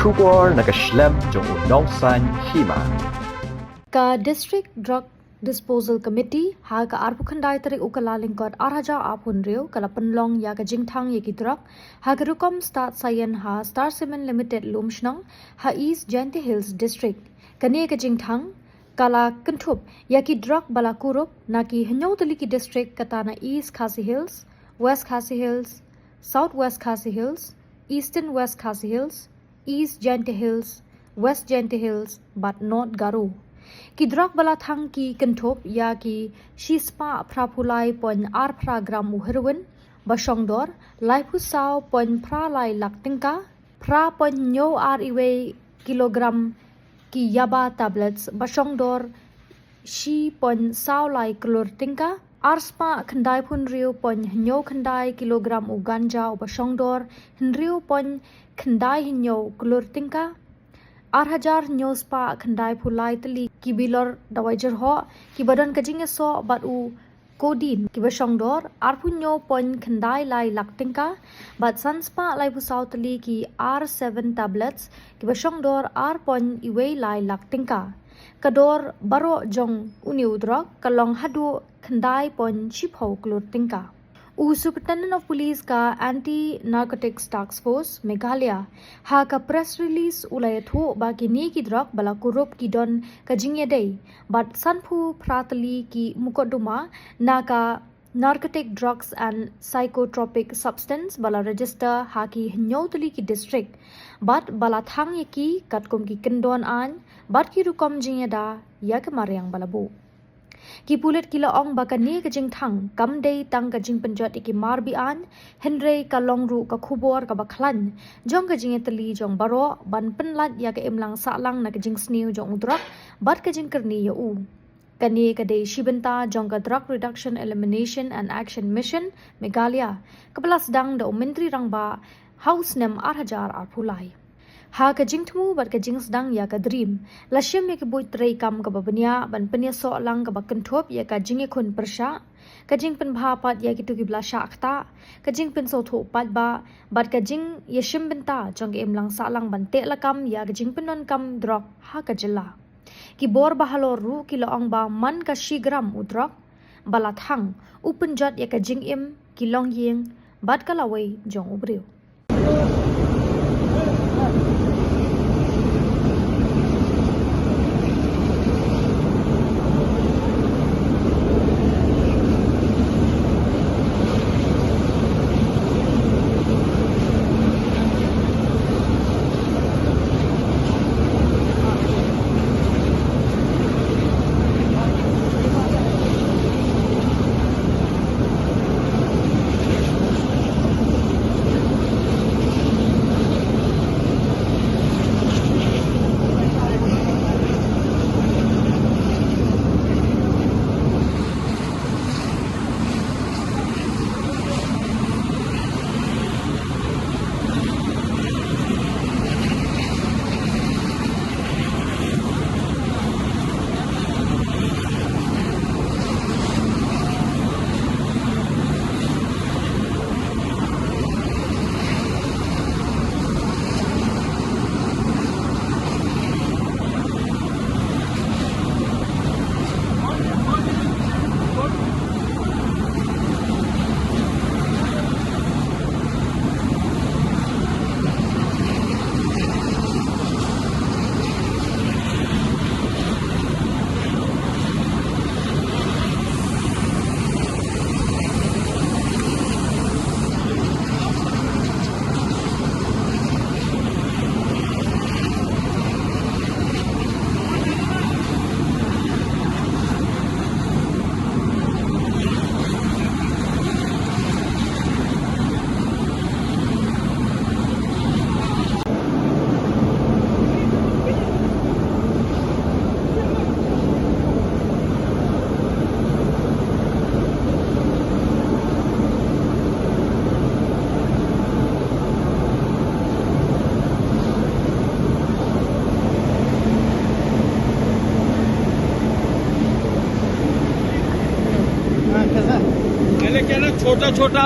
Shubor nakaslem jong unong san Hima. Ka District Drug Disposal Committee ha ka arpu khandai tarik ukala lingkot arhaja apun riu kala penlong ya ka jingthang ye kidrak ha ka rukom start sayan ha Star Cement Limited lumshnang ha East Jante Hills District kane ka jingthang kala kentup ya ki Drok bala Kurup naki hanyau tali ki district katana East Khasi Hills, West Khasi Hills, Southwest Khasi Hills, Eastern West Khasi Hills, East Jante Hills, West Jante Hills but not Garu. Ki Drok bala Thang ki kentup ya ki shispa prapulai pon ar pragram heroin basongdor lai pusau pon pralai laktingka pra pon nyo ar iwe kilogram ki yaba tablets basongdor shi pon sau lai Klur tingka arspa khandai pun riu pon nyo khandai kilogram u ganja u basongdor hinriu pon khandai nyo Klur tingka Arhajar nyo spa khandai phulai tali ki bilor dawajer ho ki badan kajing so bat u kodin ki basongdor arpunyo pon khandai lai laktingka bat sanspa lai pusau tali ki R7 tablets ki basongdor ar pon iwe lai laktingka kador baro jong uniu Drok kalong hadu khandai pon chipho Klur tingka Superintendent of Police ka Anti-Narcotics Task Force Meghalaya ha ka press release ulay thu ba kini ki Drok bala Kurup ki don ka jingye day but sanphu pratali ki mukoduma na ka narcotic drugs and psychotropic substance bala register ha ki hnyotli ki district but bala Thang ye ki katkom ki kendon an but ki rukom jingye da ya ka maryang bala bu Ki pulit kila ong baka ni ka jing thang kam day tang ka jing penjot iki marbi an henre ka long ru ka khubor ka baklan jong ka jing tali jong baro ban penlat ya ka imlang sa lang na ka jing sniu jong Drok bat ka jing kerni ya u kani ka day shibenta jong ka Drug Reduction Elimination and Action Mission Meghalaya kapalas dang da mentri rang ba house nem arhajar arpulai ha ka jingthmu bat ka jing sedang ya ka dream lasyam ya ka buit trei kam ka babania ban penia so lang ka bakenthop ya ka jinge khun persha ka jing pen bha pat ya ki tu ki blasha akta ka jing pen so tho pat ba bat ka jing yeshim benta jong em lang sa lang ban te la kam ya ka jing pen non kam Drok ha ka jela ki bor bahalo ru ki loong ba man ka shigram u Drok bala Thang upen jot ya ka jing em ki long yeng bat ka lawai jong ubriu छोटा छोटा